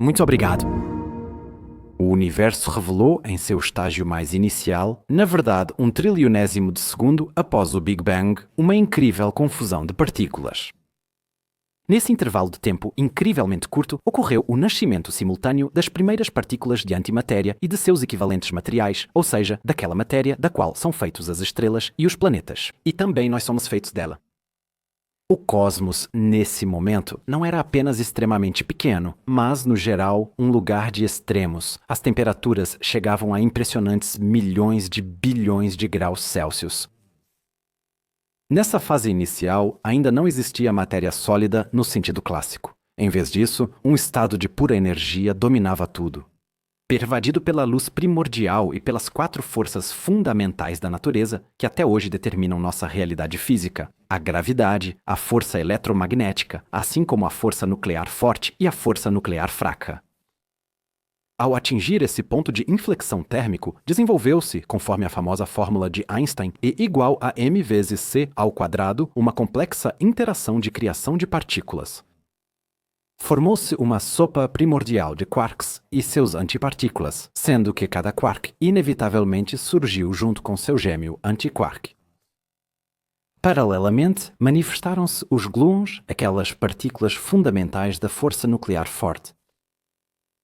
Muito obrigado. O universo revelou, em seu estágio mais inicial, na verdade 1 trilionésimo de segundo após o Big Bang, uma incrível confusão de partículas. Nesse intervalo de tempo incrivelmente curto, ocorreu o nascimento simultâneo das primeiras partículas de antimatéria e de seus equivalentes materiais, ou seja, daquela matéria da qual são feitos as estrelas e os planetas. E também nós somos feitos dela. O cosmos, nesse momento, não era apenas extremamente pequeno, mas, no geral, um lugar de extremos. As temperaturas chegavam a impressionantes milhões de bilhões de graus Celsius. Nessa fase inicial, ainda não existia matéria sólida no sentido clássico. Em vez disso, um estado de pura energia dominava tudo. Pervadido pela luz primordial e pelas 4 forças fundamentais da natureza que até hoje determinam nossa realidade física: a gravidade, a força eletromagnética, assim como a força nuclear forte e a força nuclear fraca. Ao atingir esse ponto de inflexão térmico, desenvolveu-se, conforme a famosa fórmula de Einstein, E igual a m vezes c ao quadrado, uma complexa interação de criação de partículas. Formou-se uma sopa primordial de quarks e seus antipartículas, sendo que cada quark inevitavelmente surgiu junto com seu gêmeo antiquark. Paralelamente, manifestaram-se os gluons, aquelas partículas fundamentais da força nuclear forte.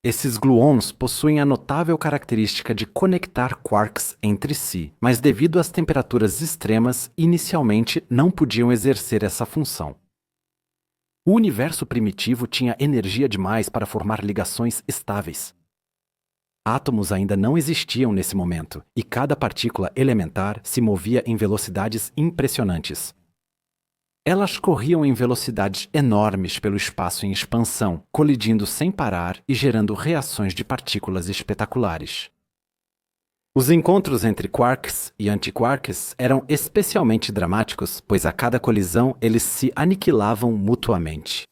Esses gluons possuem a notável característica de conectar quarks entre si, mas devido às temperaturas extremas, inicialmente não podiam exercer essa função. O universo primitivo tinha energia demais para formar ligações estáveis. Átomos ainda não existiam nesse momento, e cada partícula elementar se movia em velocidades impressionantes. Elas corriam em velocidades enormes pelo espaço em expansão, colidindo sem parar e gerando reações de partículas espetaculares. Os encontros entre quarks e antiquarks eram especialmente dramáticos, pois a cada colisão eles se aniquilavam mutuamente.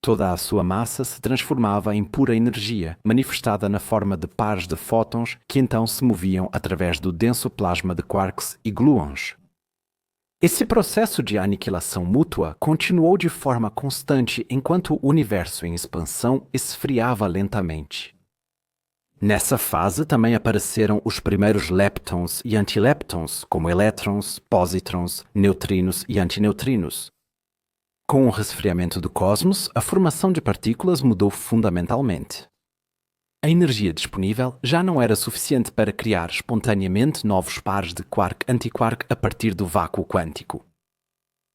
Toda a sua massa se transformava em pura energia, manifestada na forma de pares de fótons que então se moviam através do denso plasma de quarks e gluons. Esse processo de aniquilação mútua continuou de forma constante enquanto o universo em expansão esfriava lentamente. Nessa fase também apareceram os primeiros leptons e antileptons, como elétrons, pósitrons, neutrinos e antineutrinos. Com o resfriamento do cosmos, a formação de partículas mudou fundamentalmente. A energia disponível já não era suficiente para criar espontaneamente novos pares de quark-antiquark a partir do vácuo quântico.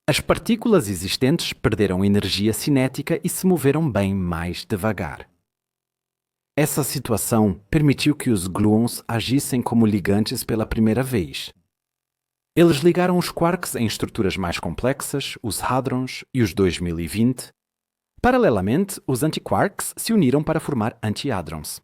As partículas existentes perderam energia cinética e se moveram bem mais devagar. Essa situação permitiu que os gluons agissem como ligantes pela primeira vez. Eles ligaram os quarks em estruturas mais complexas, os hadrons e os 2020. Paralelamente, os antiquarks se uniram para formar antihadrons.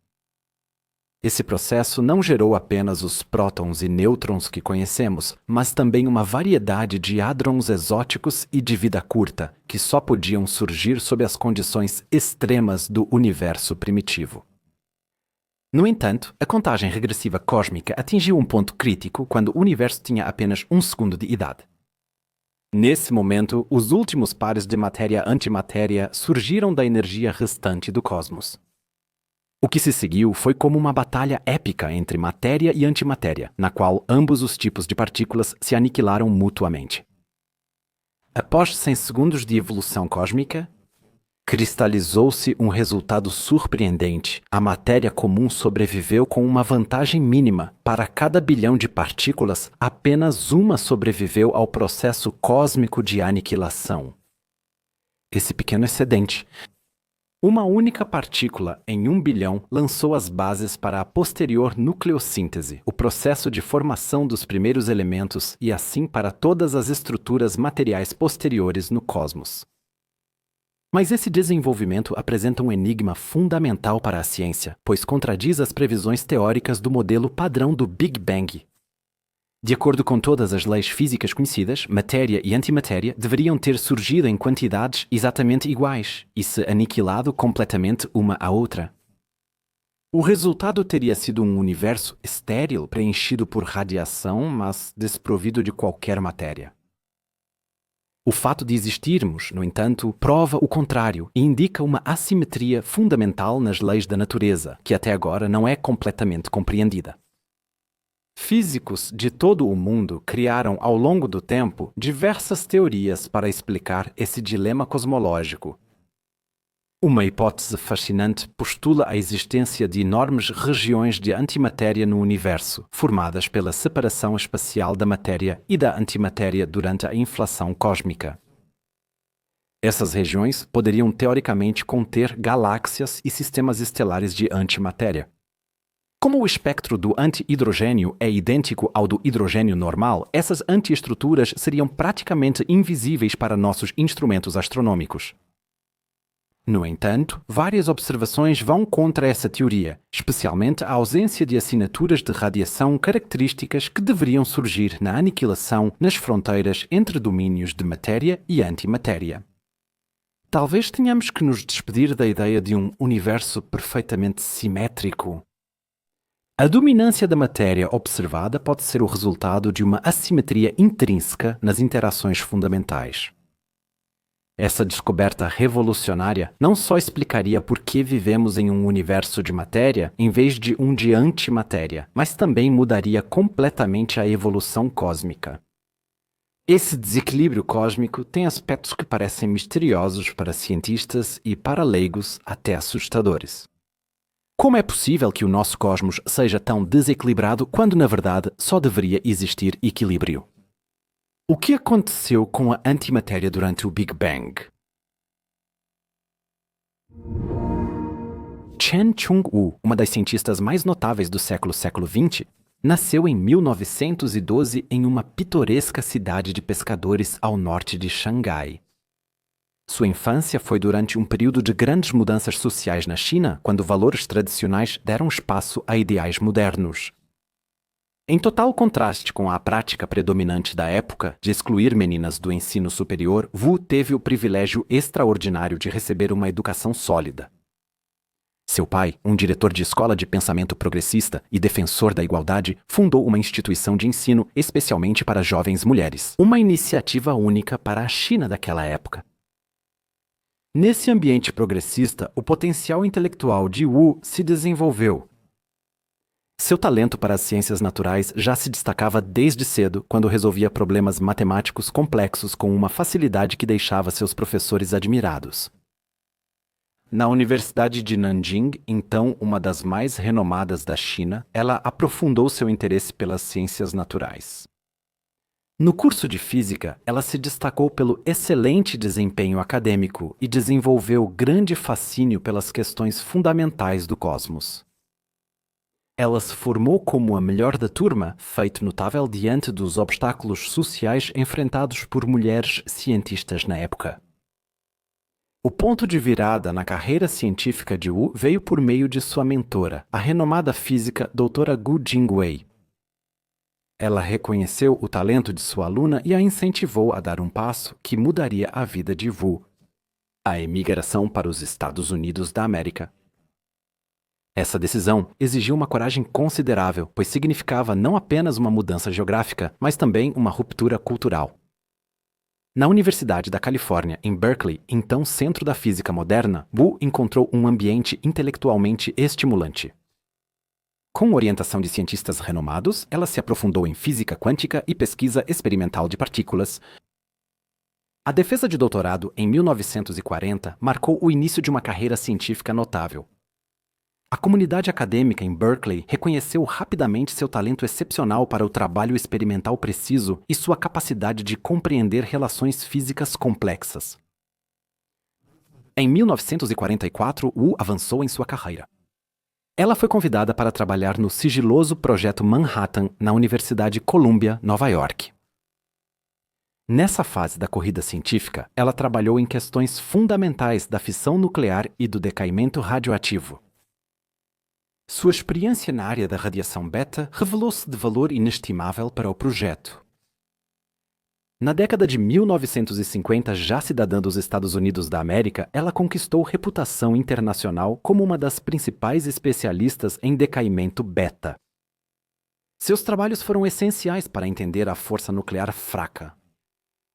Esse processo não gerou apenas os prótons e nêutrons que conhecemos, mas também uma variedade de hadrons exóticos e de vida curta, que só podiam surgir sob as condições extremas do universo primitivo. No entanto, a contagem regressiva cósmica atingiu um ponto crítico quando o universo tinha apenas 1 segundo de idade. Nesse momento, os últimos pares de matéria-antimatéria surgiram da energia restante do cosmos. O que se seguiu foi como uma batalha épica entre matéria e antimatéria, na qual ambos os tipos de partículas se aniquilaram mutuamente. Após 100 segundos de evolução cósmica, cristalizou-se um resultado surpreendente. A matéria comum sobreviveu com uma vantagem mínima. Para cada bilhão de partículas, apenas uma sobreviveu ao processo cósmico de aniquilação. Esse pequeno excedente. Uma única partícula em 1 bilhão lançou as bases para a posterior nucleossíntese, o processo de formação dos primeiros elementos e assim para todas as estruturas materiais posteriores no cosmos. Mas esse desenvolvimento apresenta um enigma fundamental para a ciência, pois contradiz as previsões teóricas do modelo padrão do Big Bang. De acordo com todas as leis físicas conhecidas, matéria e antimatéria deveriam ter surgido em quantidades exatamente iguais e se aniquilado completamente uma à outra. O resultado teria sido um universo estéril preenchido por radiação, mas desprovido de qualquer matéria. O fato de existirmos, no entanto, prova o contrário e indica uma assimetria fundamental nas leis da natureza, que até agora não é completamente compreendida. Físicos de todo o mundo criaram ao longo do tempo diversas teorias para explicar esse dilema cosmológico. Uma hipótese fascinante postula a existência de enormes regiões de antimatéria no universo, formadas pela separação espacial da matéria e da antimatéria durante a inflação cósmica. Essas regiões poderiam teoricamente conter galáxias e sistemas estelares de antimatéria. Como o espectro do anti-hidrogênio é idêntico ao do hidrogênio normal, essas antiestruturas seriam praticamente invisíveis para nossos instrumentos astronômicos. No entanto, várias observações vão contra essa teoria, especialmente a ausência de assinaturas de radiação características que deveriam surgir na aniquilação nas fronteiras entre domínios de matéria e antimatéria. Talvez tenhamos que nos despedir da ideia de um universo perfeitamente simétrico. A dominância da matéria observada pode ser o resultado de uma assimetria intrínseca nas interações fundamentais. Essa descoberta revolucionária não só explicaria por que vivemos em um universo de matéria em vez de um de antimatéria, mas também mudaria completamente a evolução cósmica. Esse desequilíbrio cósmico tem aspectos que parecem misteriosos para cientistas e para leigos até assustadores. Como é possível que o nosso cosmos seja tão desequilibrado quando, na verdade, só deveria existir equilíbrio? O que aconteceu com a antimatéria durante o Big Bang? Chen Chung-woo, uma das cientistas mais notáveis do século XX, nasceu em 1912 em uma pitoresca cidade de pescadores ao norte de Xangai. Sua infância foi durante um período de grandes mudanças sociais na China, quando valores tradicionais deram espaço a ideais modernos. Em total contraste com a prática predominante da época de excluir meninas do ensino superior, Wu teve o privilégio extraordinário de receber uma educação sólida. Seu pai, um diretor de escola de pensamento progressista e defensor da igualdade, fundou uma instituição de ensino especialmente para jovens mulheres, uma iniciativa única para a China daquela época. Nesse ambiente progressista, o potencial intelectual de Wu se desenvolveu. Seu talento para as ciências naturais já se destacava desde cedo, quando resolvia problemas matemáticos complexos com uma facilidade que deixava seus professores admirados. Na Universidade de Nanjing, então uma das mais renomadas da China, ela aprofundou seu interesse pelas ciências naturais. No curso de física, ela se destacou pelo excelente desempenho acadêmico e desenvolveu grande fascínio pelas questões fundamentais do cosmos. Ela se formou como a melhor da turma, feito notável diante dos obstáculos sociais enfrentados por mulheres cientistas na época. O ponto de virada na carreira científica de Wu veio por meio de sua mentora, a renomada física Dra. Gu Jingwei. Ela reconheceu o talento de sua aluna e a incentivou a dar um passo que mudaria a vida de Wu: a emigração para os Estados Unidos da América. Essa decisão exigiu uma coragem considerável, pois significava não apenas uma mudança geográfica, mas também uma ruptura cultural. Na Universidade da Califórnia, em Berkeley, então centro da física moderna, Wu encontrou um ambiente intelectualmente estimulante. Com orientação de cientistas renomados, ela se aprofundou em física quântica e pesquisa experimental de partículas. A defesa de doutorado em 1940 marcou o início de uma carreira científica notável. A comunidade acadêmica em Berkeley reconheceu rapidamente seu talento excepcional para o trabalho experimental preciso e sua capacidade de compreender relações físicas complexas. Em 1944, Wu avançou em sua carreira. Ela foi convidada para trabalhar no sigiloso Projeto Manhattan na Universidade Columbia, Nova York. Nessa fase da corrida científica, ela trabalhou em questões fundamentais da fissão nuclear e do decaimento radioativo. Sua experiência na área da radiação beta revelou-se de valor inestimável para o projeto. Na década de 1950, já cidadã dos Estados Unidos da América, ela conquistou reputação internacional como uma das principais especialistas em decaimento beta. Seus trabalhos foram essenciais para entender a força nuclear fraca.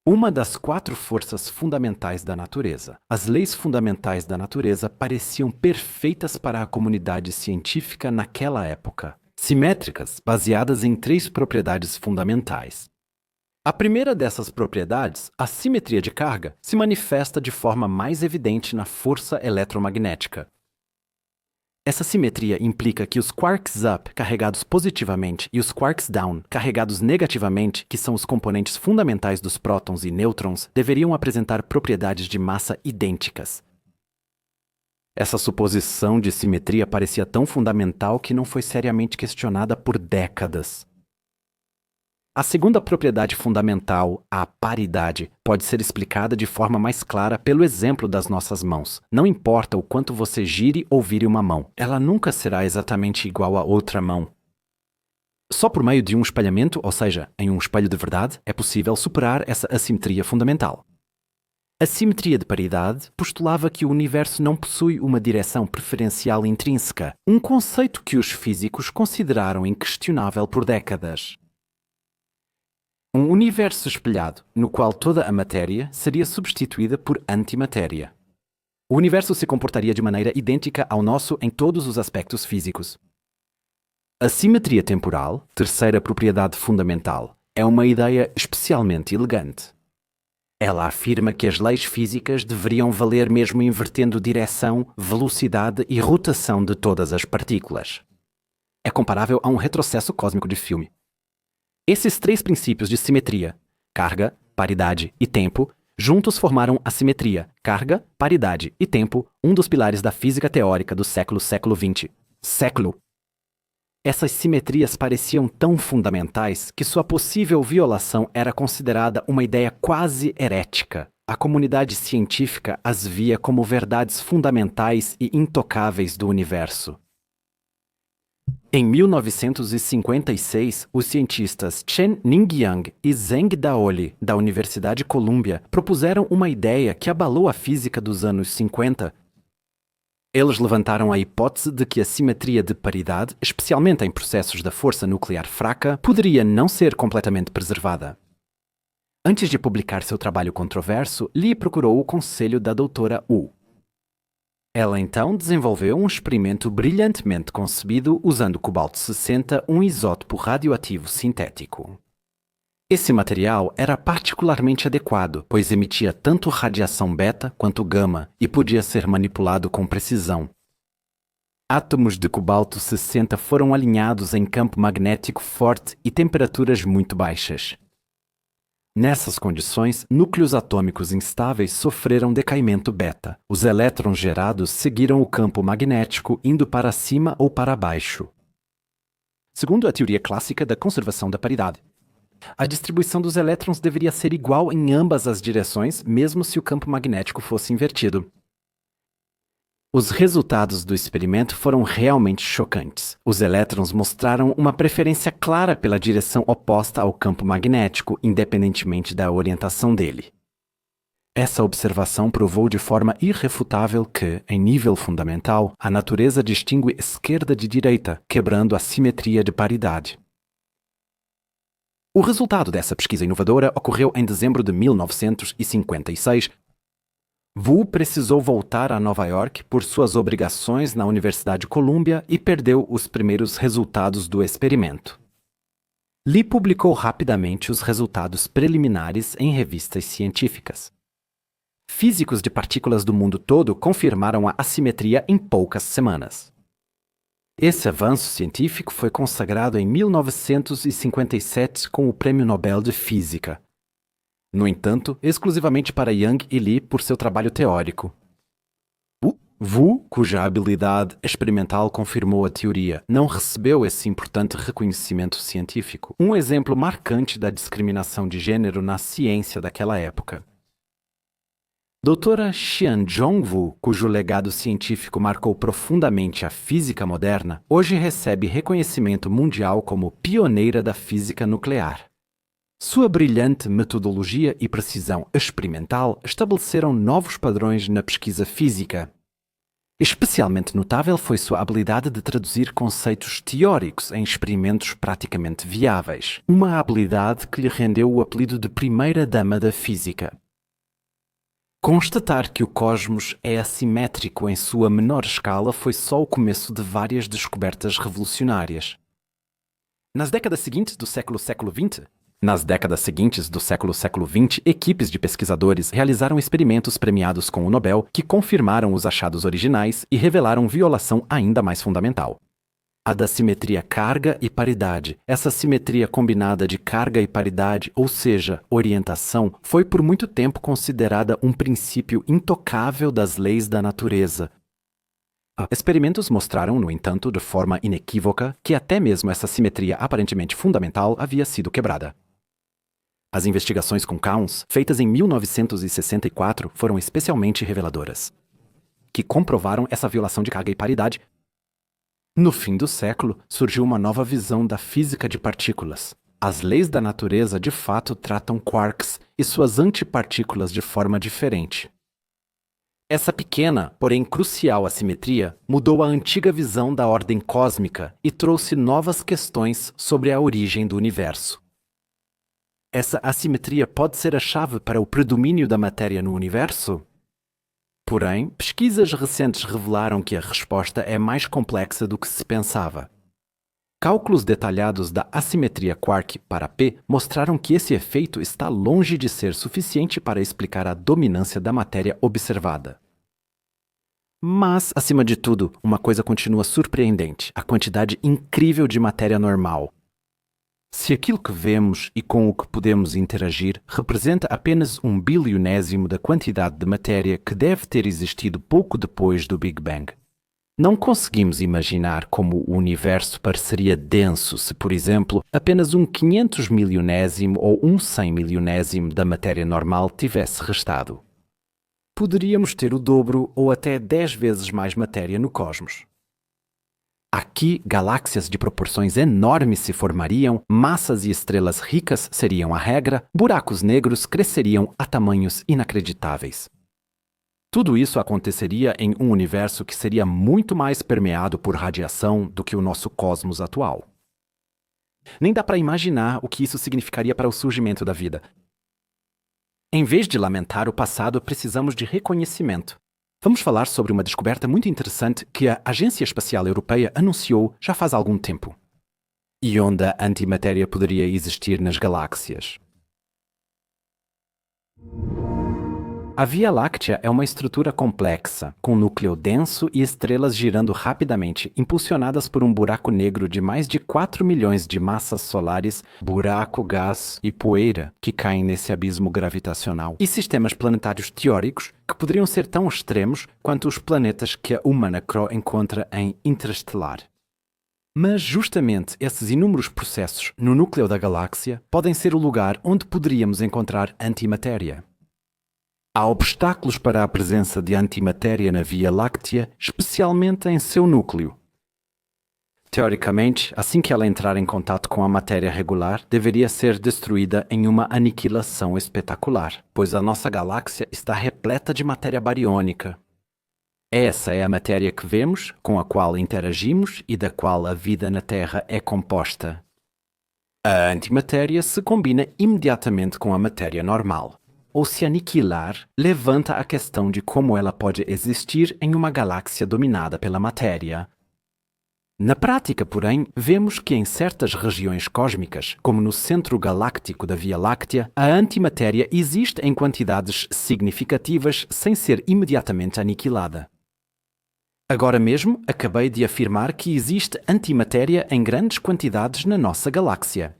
Uma das 4 forças fundamentais da natureza. As leis fundamentais da natureza pareciam perfeitas para a comunidade científica naquela época. Simétricas, baseadas em 3 propriedades fundamentais. A primeira dessas propriedades, a simetria de carga, se manifesta de forma mais evidente na força eletromagnética. Essa simetria implica que os quarks up carregados positivamente e os quarks down carregados negativamente, que são os componentes fundamentais dos prótons e nêutrons, deveriam apresentar propriedades de massa idênticas. Essa suposição de simetria parecia tão fundamental que não foi seriamente questionada por décadas. A segunda propriedade fundamental, a paridade, pode ser explicada de forma mais clara pelo exemplo das nossas mãos. Não importa o quanto você gire ou vire uma mão, ela nunca será exatamente igual a outra mão. Só por meio de um espelhamento, ou seja, em um espelho de verdade, é possível superar essa assimetria fundamental. A simetria de paridade postulava que o universo não possui uma direção preferencial intrínseca, um conceito que os físicos consideraram inquestionável por décadas. Um universo espelhado, no qual toda a matéria seria substituída por antimatéria. O universo se comportaria de maneira idêntica ao nosso em todos os aspectos físicos. A simetria temporal, terceira propriedade fundamental, é uma ideia especialmente elegante. Ela afirma que as leis físicas deveriam valer mesmo invertendo direção, velocidade e rotação de todas as partículas. É comparável a um retrocesso cósmico de filme. Esses 3 princípios de simetria, carga, paridade e tempo, juntos formaram a simetria, carga, paridade e tempo, um dos pilares da física teórica do século XX. Essas simetrias pareciam tão fundamentais que sua possível violação era considerada uma ideia quase herética. A comunidade científica as via como verdades fundamentais e intocáveis do universo. Em 1956, os cientistas Chen Ningyang e Zheng Daoli, da Universidade Columbia, propuseram uma ideia que abalou a física dos anos 50. Eles levantaram a hipótese de que a simetria de paridade, especialmente em processos da força nuclear fraca, poderia não ser completamente preservada. Antes de publicar seu trabalho controverso, Li procurou o conselho da doutora Wu. Ela então desenvolveu um experimento brilhantemente concebido usando cobalto-60, um isótopo radioativo sintético. Esse material era particularmente adequado, pois emitia tanto radiação beta quanto gama e podia ser manipulado com precisão. Átomos de cobalto-60 foram alinhados em campo magnético forte e temperaturas muito baixas. Nessas condições, núcleos atômicos instáveis sofreram decaimento beta. Os elétrons gerados seguiram o campo magnético indo para cima ou para baixo. Segundo a teoria clássica da conservação da paridade, a distribuição dos elétrons deveria ser igual em ambas as direções, mesmo se o campo magnético fosse invertido. Os resultados do experimento foram realmente chocantes. Os elétrons mostraram uma preferência clara pela direção oposta ao campo magnético, independentemente da orientação dele. Essa observação provou de forma irrefutável que, em nível fundamental, a natureza distingue esquerda de direita, quebrando a simetria de paridade. O resultado dessa pesquisa inovadora ocorreu em dezembro de 1956. Wu precisou voltar a Nova York por suas obrigações na Universidade Columbia e perdeu os primeiros resultados do experimento. Li publicou rapidamente os resultados preliminares em revistas científicas. Físicos de partículas do mundo todo confirmaram a assimetria em poucas semanas. Esse avanço científico foi consagrado em 1957 com o Prêmio Nobel de Física. No entanto, exclusivamente para Yang e Li por seu trabalho teórico. Wu, cuja habilidade experimental confirmou a teoria, não recebeu esse importante reconhecimento científico, um exemplo marcante da discriminação de gênero na ciência daquela época. Doutora Xianzhong Wu, cujo legado científico marcou profundamente a física moderna, hoje recebe reconhecimento mundial como pioneira da física nuclear. Sua brilhante metodologia e precisão experimental estabeleceram novos padrões na pesquisa física. Especialmente notável foi sua habilidade de traduzir conceitos teóricos em experimentos praticamente viáveis, uma habilidade que lhe rendeu o apelido de primeira-dama da física. Constatar que o cosmos é assimétrico em sua menor escala foi só o começo de várias descobertas revolucionárias. Nas décadas seguintes do século XX, equipes de pesquisadores realizaram experimentos premiados com o Nobel que confirmaram os achados originais e revelaram violação ainda mais fundamental: a da simetria carga e paridade. Essa simetria combinada de carga e paridade, ou seja, orientação, foi por muito tempo considerada um princípio intocável das leis da natureza. Experimentos mostraram, no entanto, de forma inequívoca, que até mesmo essa simetria aparentemente fundamental havia sido quebrada. As investigações com Kaun's, feitas em 1964, foram especialmente reveladoras, que comprovaram essa violação de carga e paridade. No fim do século, surgiu uma nova visão da física de partículas. As leis da natureza de fato tratam quarks e suas antipartículas de forma diferente. Essa pequena, porém crucial assimetria mudou a antiga visão da ordem cósmica e trouxe novas questões sobre a origem do universo. Essa assimetria pode ser a chave para o predomínio da matéria no universo? Porém, pesquisas recentes revelaram que a resposta é mais complexa do que se pensava. Cálculos detalhados da assimetria quark para P mostraram que esse efeito está longe de ser suficiente para explicar a dominância da matéria observada. Mas, acima de tudo, uma coisa continua surpreendente: a quantidade incrível de matéria normal. Se aquilo que vemos e com o que podemos interagir representa apenas 1/1000º da quantidade de matéria que deve ter existido pouco depois do Big Bang, não conseguimos imaginar como o universo pareceria denso se, por exemplo, apenas 1/500 milionésimo ou 1/100 milionésimo da matéria normal tivesse restado. Poderíamos ter o dobro ou até 10 vezes mais matéria no cosmos. Aqui, galáxias de proporções enormes se formariam, massas e estrelas ricas seriam a regra, buracos negros cresceriam a tamanhos inacreditáveis. Tudo isso aconteceria em um universo que seria muito mais permeado por radiação do que o nosso cosmos atual. Nem dá para imaginar o que isso significaria para o surgimento da vida. Em vez de lamentar o passado, precisamos de reconhecimento. Vamos falar sobre uma descoberta muito interessante que a Agência Espacial Europeia anunciou já faz algum tempo. E onde a antimatéria poderia existir nas galáxias. A Via Láctea é uma estrutura complexa, com núcleo denso e estrelas girando rapidamente, impulsionadas por um buraco negro de mais de 4 milhões de massas solares, buraco, gás e poeira que caem nesse abismo gravitacional, e sistemas planetários teóricos que poderiam ser tão extremos quanto os planetas que a Humanacro encontra em Interestelar. Mas justamente esses inúmeros processos no núcleo da galáxia podem ser o lugar onde poderíamos encontrar antimatéria. Há obstáculos para a presença de antimatéria na Via Láctea, especialmente em seu núcleo. Teoricamente, assim que ela entrar em contato com a matéria regular, deveria ser destruída em uma aniquilação espetacular, pois a nossa galáxia está repleta de matéria bariônica. Essa é a matéria que vemos, com a qual interagimos e da qual a vida na Terra é composta. A antimatéria se combina imediatamente com a matéria normal. Ou se aniquilar, levanta a questão de como ela pode existir em uma galáxia dominada pela matéria. Na prática, porém, vemos que em certas regiões cósmicas, como no centro galáctico da Via Láctea, a antimatéria existe em quantidades significativas sem ser imediatamente aniquilada. Agora mesmo, acabei de afirmar que existe antimatéria em grandes quantidades na nossa galáxia.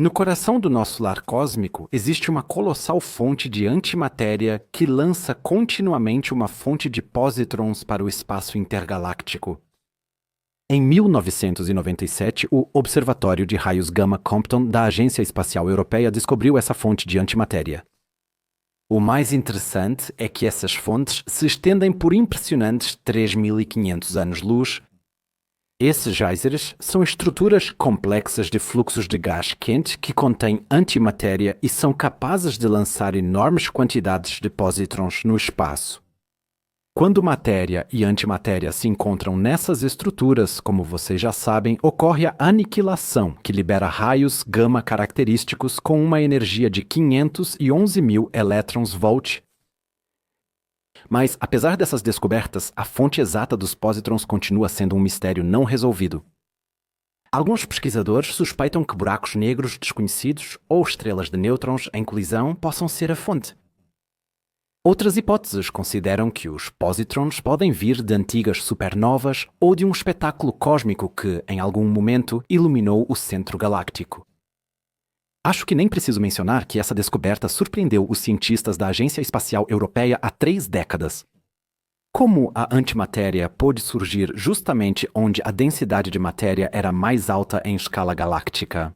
No coração do nosso lar cósmico existe uma colossal fonte de antimatéria que lança continuamente uma fonte de pósitrons para o espaço intergaláctico. Em 1997, o Observatório de Raios Gama Compton da Agência Espacial Europeia descobriu essa fonte de antimatéria. O mais interessante é que essas fontes se estendem por impressionantes 3.500 anos-luz. Esses geysers são estruturas complexas de fluxos de gás quente que contêm antimatéria e são capazes de lançar enormes quantidades de pósitrons no espaço. Quando matéria e antimatéria se encontram nessas estruturas, como vocês já sabem, ocorre a aniquilação, que libera raios gama característicos com uma energia de 511.000 elétrons-volt. Mas, apesar dessas descobertas, a fonte exata dos pósitrons continua sendo um mistério não resolvido. Alguns pesquisadores suspeitam que buracos negros desconhecidos ou estrelas de nêutrons em colisão possam ser a fonte. Outras hipóteses consideram que os pósitrons podem vir de antigas supernovas ou de um espetáculo cósmico que, em algum momento, iluminou o centro galáctico. Acho que nem preciso mencionar que essa descoberta surpreendeu os cientistas da Agência Espacial Europeia há 3 décadas. Como a antimatéria pôde surgir justamente onde a densidade de matéria era mais alta em escala galáctica?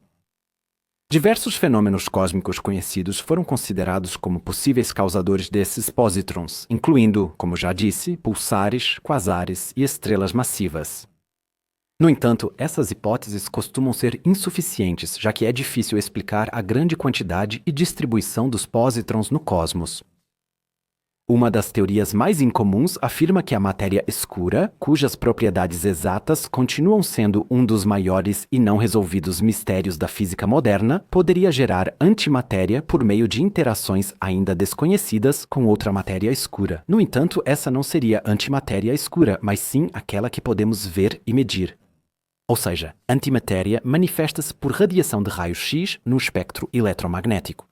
Diversos fenômenos cósmicos conhecidos foram considerados como possíveis causadores desses pósitrons, incluindo, como já disse, pulsares, quasares e estrelas massivas. No entanto, essas hipóteses costumam ser insuficientes, já que é difícil explicar a grande quantidade e distribuição dos pósitrons no cosmos. Uma das teorias mais incomuns afirma que a matéria escura, cujas propriedades exatas continuam sendo um dos maiores e não resolvidos mistérios da física moderna, poderia gerar antimatéria por meio de interações ainda desconhecidas com outra matéria escura. No entanto, essa não seria antimatéria escura, mas sim aquela que podemos ver e medir. Ou seja, antimatéria manifesta-se por radiação de raios-x no espectro eletromagnético.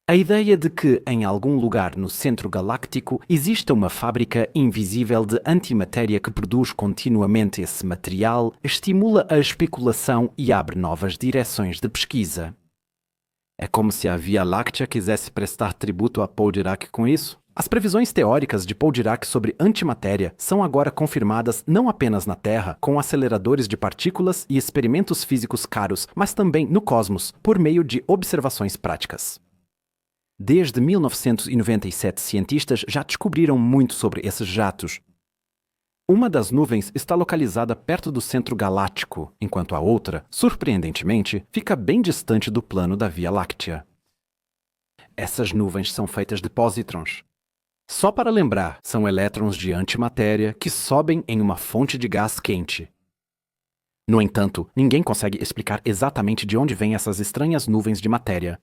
A ideia de que, em algum lugar no centro galáctico, exista uma fábrica invisível de antimatéria que produz continuamente esse material estimula a especulação e abre novas direções de pesquisa. É como se a Via Láctea quisesse prestar tributo a Paul Dirac com isso? As previsões teóricas de Paul Dirac sobre antimatéria são agora confirmadas não apenas na Terra, com aceleradores de partículas e experimentos físicos caros, mas também no cosmos, por meio de observações práticas. Desde 1997, cientistas já descobriram muito sobre esses jatos. Uma das nuvens está localizada perto do centro galáctico, enquanto a outra, surpreendentemente, fica bem distante do plano da Via Láctea. Essas nuvens são feitas de pósitrons. Só para lembrar, são elétrons de antimatéria que sobem em uma fonte de gás quente. No entanto, ninguém consegue explicar exatamente de onde vêm essas estranhas nuvens de matéria.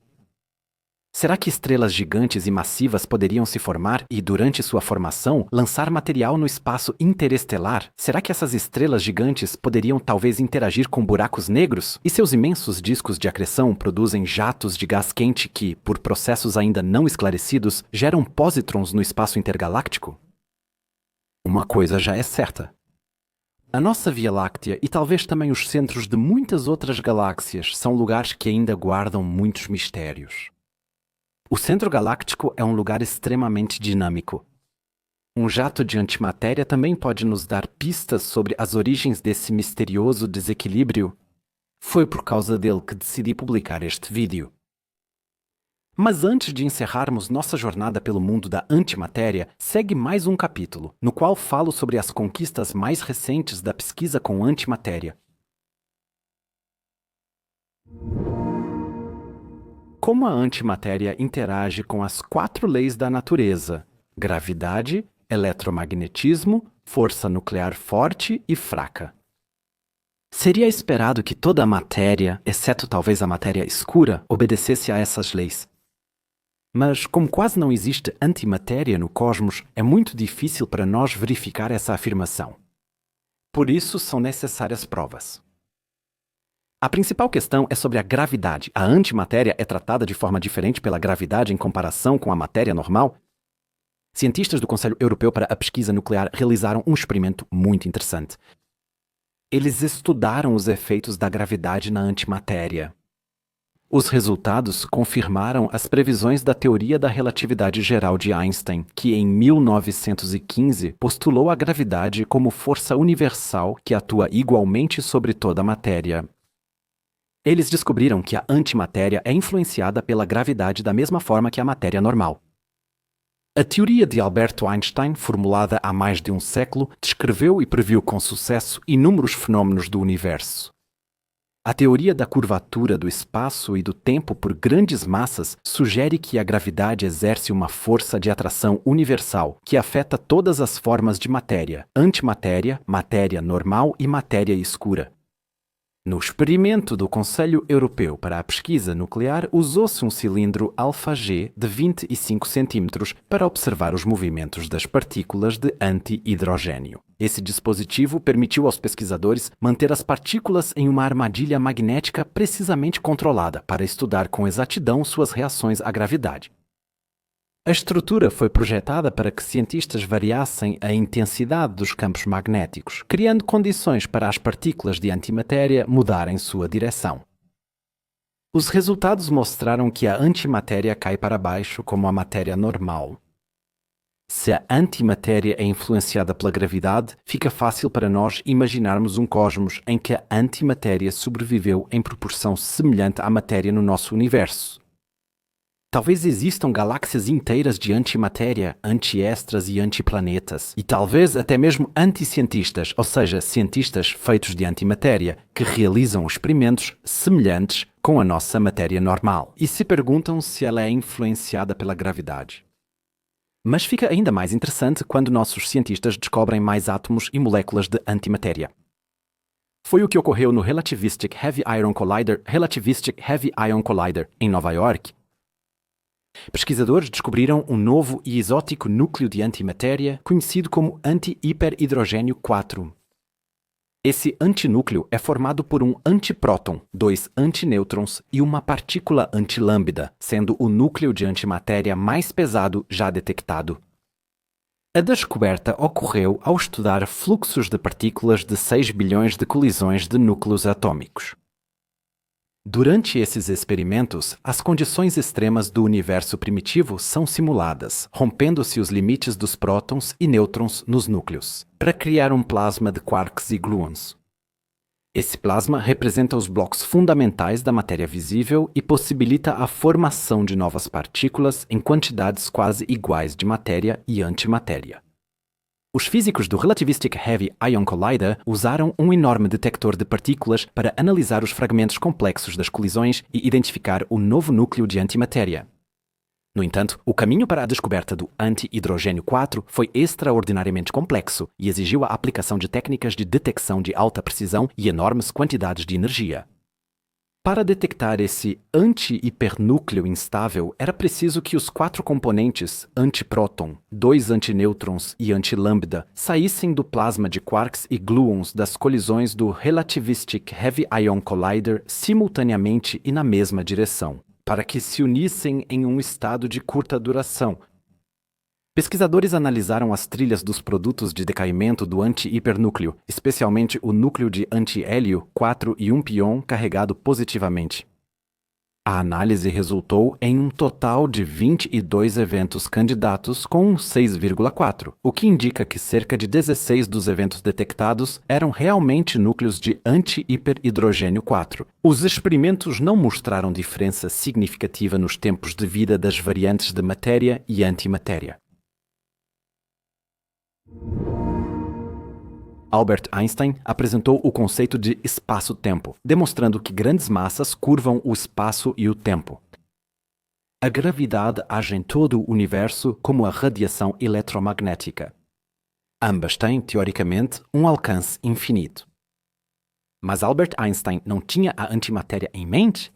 Será que estrelas gigantes e massivas poderiam se formar e, durante sua formação, lançar material no espaço interestelar? Será que essas estrelas gigantes poderiam talvez interagir com buracos negros? E seus imensos discos de acreção produzem jatos de gás quente que, por processos ainda não esclarecidos, geram pósitrons no espaço intergaláctico? Uma coisa já é certa. A nossa Via Láctea e talvez também os centros de muitas outras galáxias são lugares que ainda guardam muitos mistérios. O centro galáctico é um lugar extremamente dinâmico. Um jato de antimatéria também pode nos dar pistas sobre as origens desse misterioso desequilíbrio. Foi por causa dele que decidi publicar este vídeo. Mas antes de encerrarmos nossa jornada pelo mundo da antimatéria, segue mais um capítulo, no qual falo sobre as conquistas mais recentes da pesquisa com antimatéria. Como a antimatéria interage com as 4 leis da natureza: gravidade, eletromagnetismo, força nuclear forte e fraca. Seria esperado que toda a matéria, exceto talvez a matéria escura, obedecesse a essas leis. Mas, como quase não existe antimatéria no cosmos, é muito difícil para nós verificar essa afirmação. Por isso, são necessárias provas. A principal questão é sobre a gravidade. A antimatéria é tratada de forma diferente pela gravidade em comparação com a matéria normal? Cientistas do Conselho Europeu para a Pesquisa Nuclear realizaram um experimento muito interessante. Eles estudaram os efeitos da gravidade na antimatéria. Os resultados confirmaram as previsões da teoria da relatividade geral de Einstein, que em 1915 postulou a gravidade como força universal que atua igualmente sobre toda a matéria. Eles descobriram que a antimatéria é influenciada pela gravidade da mesma forma que a matéria normal. A teoria de Albert Einstein, formulada há mais de um século, descreveu e previu com sucesso inúmeros fenômenos do universo. A teoria da curvatura do espaço e do tempo por grandes massas sugere que a gravidade exerce uma força de atração universal que afeta todas as formas de matéria: antimatéria, matéria normal e matéria escura. No experimento do Conselho Europeu para a Pesquisa Nuclear, usou-se um cilindro alfa-G de 25 cm para observar os movimentos das partículas de anti-hidrogênio. Esse dispositivo permitiu aos pesquisadores manter as partículas em uma armadilha magnética precisamente controlada para estudar com exatidão suas reações à gravidade. A estrutura foi projetada para que cientistas variassem a intensidade dos campos magnéticos, criando condições para as partículas de antimatéria mudarem sua direção. Os resultados mostraram que a antimatéria cai para baixo como a matéria normal. Se a antimatéria é influenciada pela gravidade, fica fácil para nós imaginarmos um cosmos em que a antimatéria sobreviveu em proporção semelhante à matéria no nosso universo. Talvez existam galáxias inteiras de antimatéria, antiestras e antiplanetas, e talvez até mesmo anticientistas, ou seja, cientistas feitos de antimatéria, que realizam experimentos semelhantes com a nossa matéria normal e se perguntam se ela é influenciada pela gravidade. Mas fica ainda mais interessante quando nossos cientistas descobrem mais átomos e moléculas de antimatéria. Foi o que ocorreu no Relativistic Heavy Ion Collider, em Nova York. Pesquisadores descobriram um novo e exótico núcleo de antimatéria conhecido como anti-hiperidrogênio 4. Esse antinúcleo é formado por um antipróton, 2 antinêutrons e uma partícula antilambda, sendo o núcleo de antimatéria mais pesado já detectado. A descoberta ocorreu ao estudar fluxos de partículas de 6 bilhões de colisões de núcleos atômicos. Durante esses experimentos, as condições extremas do universo primitivo são simuladas, rompendo-se os limites dos prótons e nêutrons nos núcleos, para criar um plasma de quarks e gluons. Esse plasma representa os blocos fundamentais da matéria visível e possibilita a formação de novas partículas em quantidades quase iguais de matéria e antimatéria. Os físicos do Relativistic Heavy Ion Collider usaram um enorme detector de partículas para analisar os fragmentos complexos das colisões e identificar o novo núcleo de antimatéria. No entanto, o caminho para a descoberta do anti-hidrogênio 4 foi extraordinariamente complexo e exigiu a aplicação de técnicas de detecção de alta precisão e enormes quantidades de energia. Para detectar esse anti-hipernúcleo instável, era preciso que os 4 componentes antipróton, 2 antinêutrons e antilambda saíssem do plasma de quarks e gluons das colisões do Relativistic Heavy Ion Collider simultaneamente e na mesma direção, para que se unissem em um estado de curta duração. Pesquisadores analisaram as trilhas dos produtos de decaimento do anti-hipernúcleo, especialmente o núcleo de anti-hélio 4 e um pion carregado positivamente. A análise resultou em um total de 22 eventos candidatos com um 6,4, o que indica que cerca de 16 dos eventos detectados eram realmente núcleos de anti-hiperidrogênio 4. Os experimentos não mostraram diferença significativa nos tempos de vida das variantes de matéria e antimatéria. Albert Einstein apresentou o conceito de espaço-tempo, demonstrando que grandes massas curvam o espaço e o tempo. A gravidade age em todo o universo como a radiação eletromagnética. Ambas têm, teoricamente, um alcance infinito. Mas Albert Einstein não tinha a antimatéria em mente?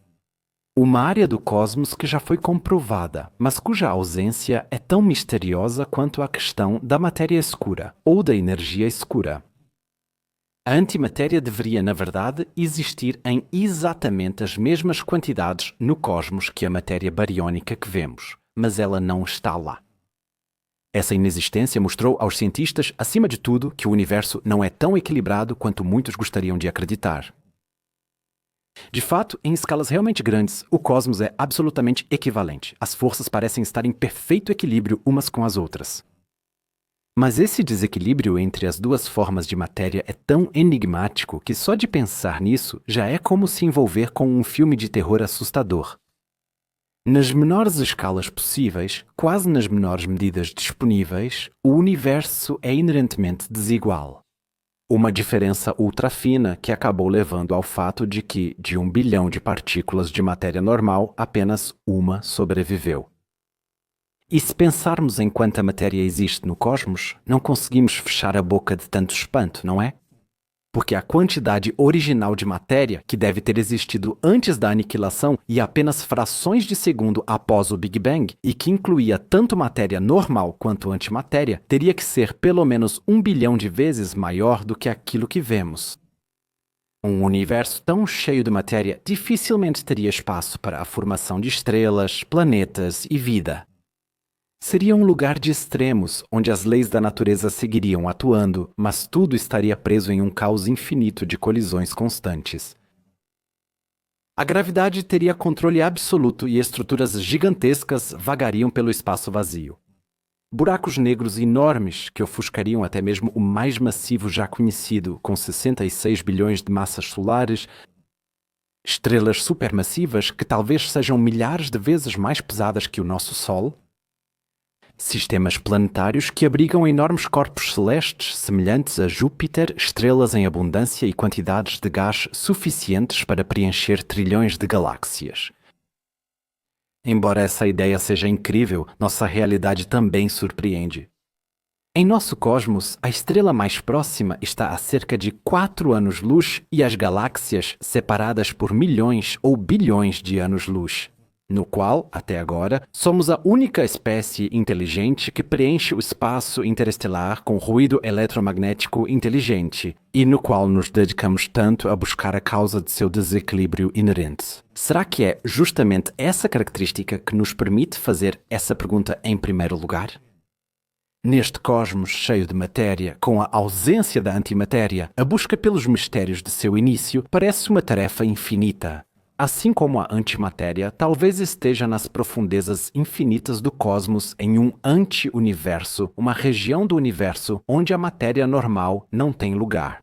Uma área do cosmos que já foi comprovada, mas cuja ausência é tão misteriosa quanto a questão da matéria escura ou da energia escura. A antimatéria deveria, na verdade, existir em exatamente as mesmas quantidades no cosmos que a matéria bariônica que vemos, mas ela não está lá. Essa inexistência mostrou aos cientistas, acima de tudo, que o universo não é tão equilibrado quanto muitos gostariam de acreditar. De fato, em escalas realmente grandes, o cosmos é absolutamente equivalente. As forças parecem estar em perfeito equilíbrio umas com as outras. Mas esse desequilíbrio entre as duas formas de matéria é tão enigmático que só de pensar nisso já é como se envolver com um filme de terror assustador. Nas menores escalas possíveis, quase nas menores medidas disponíveis, o universo é inerentemente desigual. Uma diferença ultrafina que acabou levando ao fato de que, de 1 bilhão de partículas de matéria normal, apenas uma sobreviveu. E se pensarmos em quanta matéria existe no cosmos, não conseguimos fechar a boca de tanto espanto, não é? Porque a quantidade original de matéria, que deve ter existido antes da aniquilação e apenas frações de segundo após o Big Bang, e que incluía tanto matéria normal quanto antimatéria, teria que ser pelo menos 1 bilhão de vezes maior do que aquilo que vemos. Um universo tão cheio de matéria dificilmente teria espaço para a formação de estrelas, planetas e vida. Seria um lugar de extremos, onde as leis da natureza seguiriam atuando, mas tudo estaria preso em um caos infinito de colisões constantes. A gravidade teria controle absoluto e estruturas gigantescas vagariam pelo espaço vazio. Buracos negros enormes que ofuscariam até mesmo o mais massivo já conhecido, com 66 bilhões de massas solares, estrelas supermassivas que talvez sejam milhares de vezes mais pesadas que o nosso Sol, sistemas planetários que abrigam enormes corpos celestes semelhantes a Júpiter, estrelas em abundância e quantidades de gás suficientes para preencher trilhões de galáxias. Embora essa ideia seja incrível, nossa realidade também surpreende. Em nosso cosmos, a estrela mais próxima está a cerca de 4 anos-luz e as galáxias separadas por milhões ou bilhões de anos-luz, no qual, até agora, somos a única espécie inteligente que preenche o espaço interestelar com ruído eletromagnético inteligente, e no qual nos dedicamos tanto a buscar a causa de seu desequilíbrio inerente. Será que é justamente essa característica que nos permite fazer essa pergunta em primeiro lugar? Neste cosmos cheio de matéria, com a ausência da antimatéria, a busca pelos mistérios de seu início parece uma tarefa infinita. Assim como a antimatéria talvez esteja nas profundezas infinitas do cosmos em um anti-universo, uma região do universo onde a matéria normal não tem lugar.